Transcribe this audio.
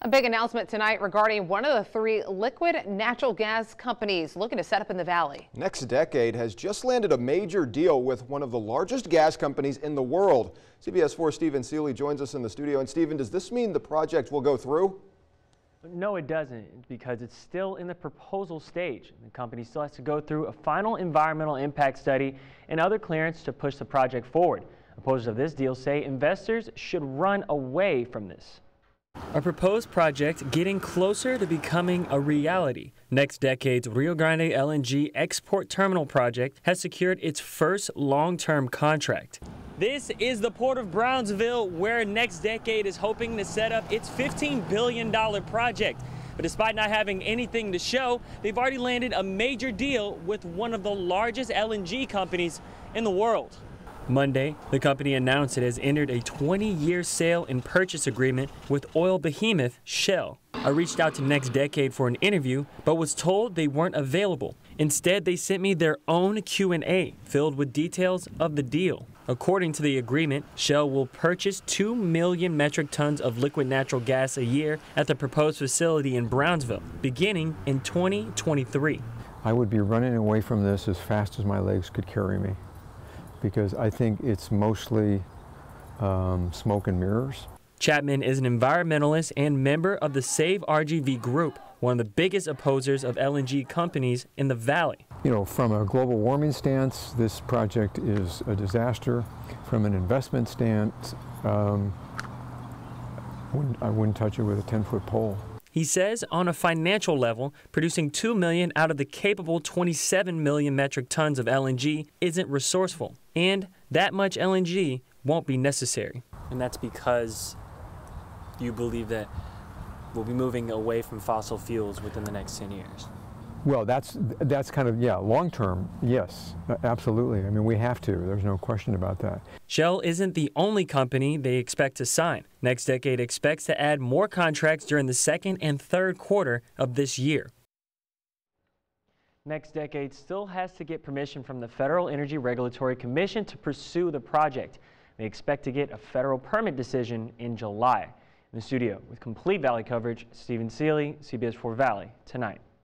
A big announcement tonight regarding one of the three liquid natural gas companies looking to set up in the valley. NextDecade has just landed a major deal with one of the largest gas companies in the world. CBS 4 Stephen Seeley joins us in the studio. And Stephen, does this mean the project will go through? No, it doesn't, because it's still in the proposal stage. The company still has to go through a final environmental impact study and other clearance to push the project forward. Opposers of this deal say investors should run away from this. A proposed project getting closer to becoming a reality. NextDecade's Rio Grande LNG export terminal project has secured its first long-term contract. This is the port of Brownsville, where NextDecade is hoping to set up its $15 billion project. But despite not having anything to show, they've already landed a major deal with one of the largest LNG companies in the world. Monday, the company announced it has entered a 20-year sale and purchase agreement with oil behemoth Shell. I reached out to NextDecade for an interview, but was told they weren't available. Instead, they sent me their own Q&A filled with details of the deal. According to the agreement, Shell will purchase 2 million metric tons of liquid natural gas a year at the proposed facility in Brownsville, beginning in 2023. I would be running away from this as fast as my legs could carry me, because I think it's mostly smoke and mirrors. Chapman is an environmentalist and member of the Save RGV group, one of the biggest opposers of LNG companies in the valley. You know, from a global warming stance, this project is a disaster. From an investment stance, I wouldn't touch it with a 10-foot pole. He says on a financial level, producing 2 million out of the capable 27 million metric tons of LNG isn't resourceful, and that much LNG won't be necessary. And that's because you believe that we'll be moving away from fossil fuels within the next 10 years. Well, that's kind of, yeah, long term, yes, absolutely. I mean, we have to. There's no question about that. Shell isn't the only company they expect to sign. NextDecade expects to add more contracts during the second and third quarter of this year. NextDecade still has to get permission from the Federal Energy Regulatory Commission to pursue the project. They expect to get a federal permit decision in July. In the studio with complete Valley coverage, Stephen Seeley, CBS 4 Valley Tonight.